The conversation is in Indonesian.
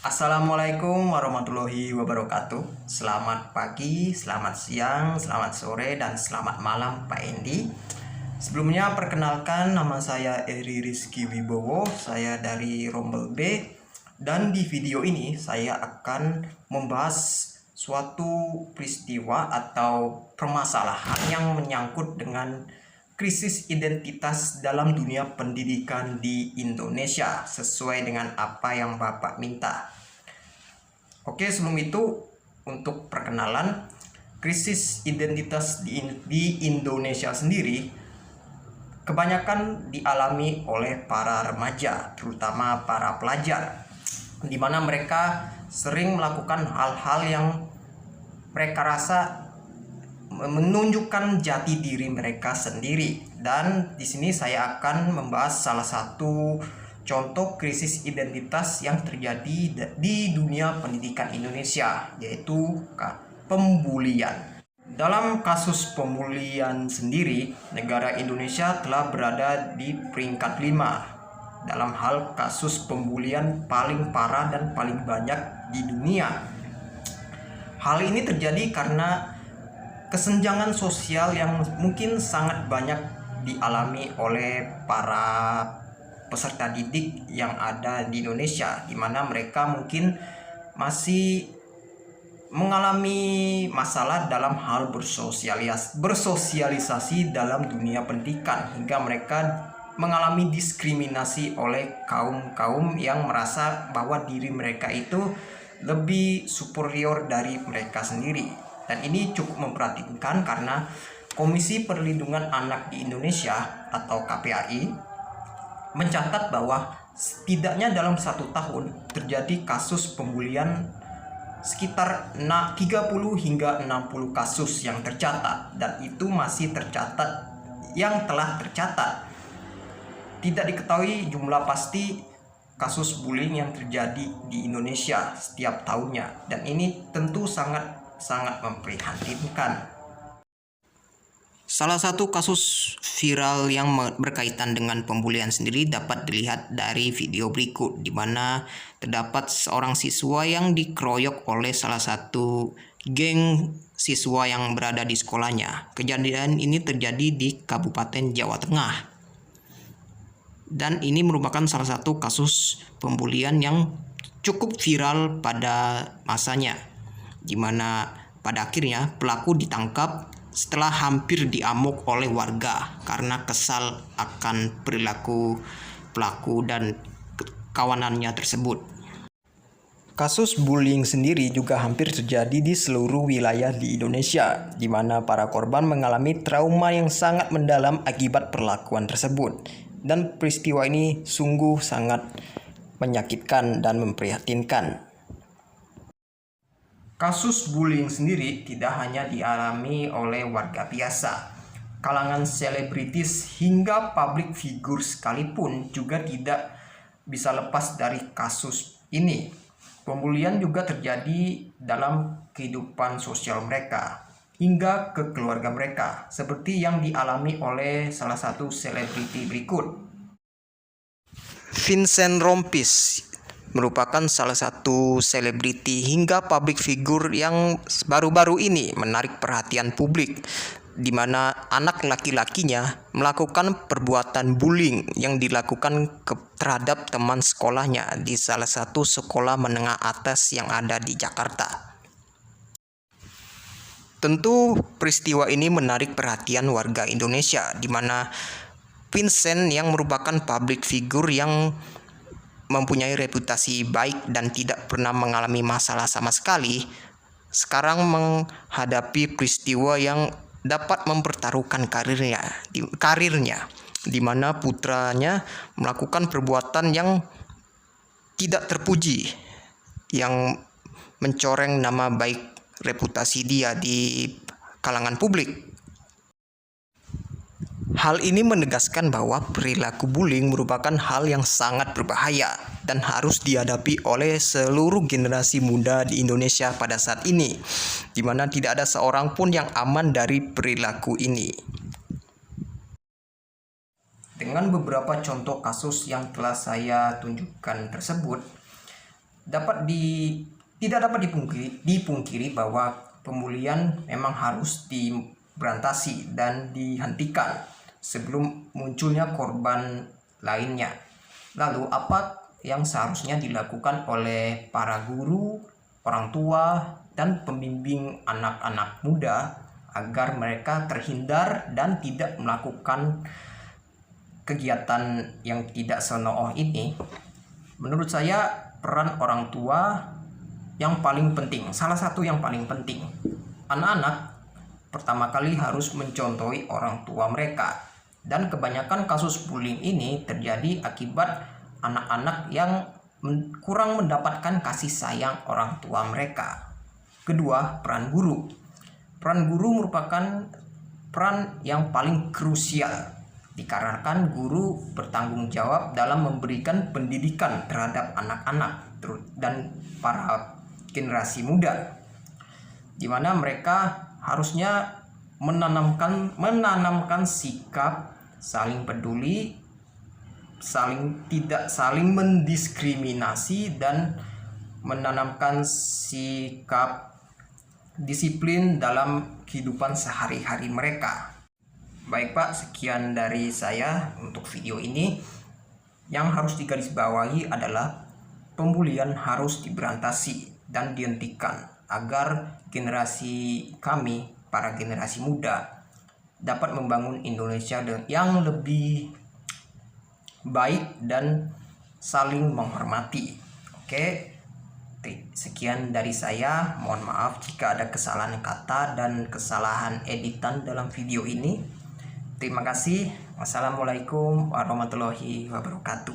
Assalamualaikum warahmatullahi wabarakatuh. Selamat pagi, selamat siang, selamat sore, dan selamat malam Pak Endi. Sebelumnya perkenalkan, nama saya Eri Rizky Wibowo. Saya dari Rombel B. Dan di video ini saya akan membahas suatu peristiwa atau permasalahan yang menyangkut dengan krisis identitas dalam dunia pendidikan di Indonesia sesuai dengan apa yang Bapak minta. Oke, sebelum itu untuk perkenalan, krisis identitas di Indonesia sendiri kebanyakan dialami oleh para remaja, terutama para pelajar, di mana mereka sering melakukan hal-hal yang mereka rasa menunjukkan jati diri mereka sendiri. Dan di sini saya akan membahas salah satu contoh krisis identitas yang terjadi di dunia pendidikan Indonesia, yaitu pembulian. Dalam kasus pembulian sendiri, negara Indonesia telah berada di peringkat 5 dalam hal kasus pembulian paling parah dan paling banyak di dunia. Hal ini terjadi karena kesenjangan sosial yang mungkin sangat banyak dialami oleh para peserta didik yang ada di Indonesia, di mana mereka mungkin masih mengalami masalah dalam hal bersosialisasi dalam dunia pendidikan, hingga mereka mengalami diskriminasi oleh kaum-kaum yang merasa bahwa diri mereka itu lebih superior dari mereka sendiri. Dan ini cukup memprihatinkan karena Komisi Perlindungan Anak di Indonesia atau KPAI mencatat bahwa setidaknya dalam 1 tahun terjadi kasus pembulian sekitar 30 hingga 60 kasus yang tercatat, dan itu masih tercatat yang telah tercatat. Tidak diketahui jumlah pasti kasus bullying yang terjadi di Indonesia setiap tahunnya, dan ini tentu sangat memprihatinkan. Salah satu kasus viral yang berkaitan dengan pembulian sendiri dapat dilihat dari video berikut, di mana terdapat seorang siswa yang dikeroyok oleh salah satu geng siswa yang berada di sekolahnya. Kejadian ini terjadi di Kabupaten Jawa Tengah. Dan ini merupakan salah satu kasus pembulian yang cukup viral pada masanya, di mana pada akhirnya pelaku ditangkap setelah hampir diamuk oleh warga karena kesal akan perilaku pelaku dan kawanannya tersebut. Kasus bullying sendiri juga hampir terjadi di seluruh wilayah di Indonesia, di mana para korban mengalami trauma yang sangat mendalam akibat perlakuan tersebut. Dan peristiwa ini sungguh sangat menyakitkan dan memprihatinkan. Kasus bullying sendiri tidak hanya dialami oleh warga biasa. Kalangan selebritis hingga public figure sekalipun juga tidak bisa lepas dari kasus ini. Pembulian juga terjadi dalam kehidupan sosial mereka hingga ke keluarga mereka, seperti yang dialami oleh salah satu selebriti berikut. Vincent Rompis merupakan salah satu selebriti hingga public figure yang baru-baru ini menarik perhatian publik, di mana anak laki-lakinya melakukan perbuatan bullying yang dilakukan terhadap teman sekolahnya di salah satu sekolah menengah atas yang ada di Jakarta. Tentu peristiwa ini menarik perhatian warga Indonesia, di mana Vincent yang merupakan public figure yang mempunyai reputasi baik dan tidak pernah mengalami masalah sama sekali, sekarang menghadapi peristiwa yang dapat mempertaruhkan karirnya, di mana putranya melakukan perbuatan yang tidak terpuji, yang mencoreng nama baik reputasi dia di kalangan publik. Hal ini menegaskan bahwa perilaku bullying merupakan hal yang sangat berbahaya dan harus dihadapi oleh seluruh generasi muda di Indonesia pada saat ini, di mana tidak ada seorang pun yang aman dari perilaku ini. Dengan beberapa contoh kasus yang telah saya tunjukkan tersebut, tidak dapat dipungkiri bahwa pembulian memang harus diberantasi dan dihentikan sebelum munculnya korban lainnya. Lalu apa yang seharusnya dilakukan oleh para guru, orang tua, dan pembimbing anak-anak muda agar mereka terhindar dan tidak melakukan kegiatan yang tidak senonoh ini? Menurut saya peran orang tua yang paling penting, salah satu yang paling penting. Anak-anak pertama kali harus mencontohi orang tua mereka, dan kebanyakan kasus bullying ini terjadi akibat anak-anak yang kurang mendapatkan kasih sayang orang tua mereka. Kedua, peran guru. Peran guru merupakan peran yang paling krusial, dikarenakan guru bertanggung jawab dalam memberikan pendidikan terhadap anak-anak dan para generasi muda, di mana mereka harusnya menanamkan sikap saling peduli, tidak saling mendiskriminasi, dan menanamkan sikap disiplin dalam kehidupan sehari-hari mereka. Baik Pak, sekian dari saya untuk video ini. Yang harus digarisbawahi adalah pembulian harus diberantasi dan dihentikan agar generasi kami, para generasi muda, dapat membangun Indonesia yang lebih baik dan saling menghormati. Oke, sekian dari saya. Mohon maaf jika ada kesalahan kata dan kesalahan editan dalam video ini. Terima kasih. Wassalamualaikum warahmatullahi wabarakatuh.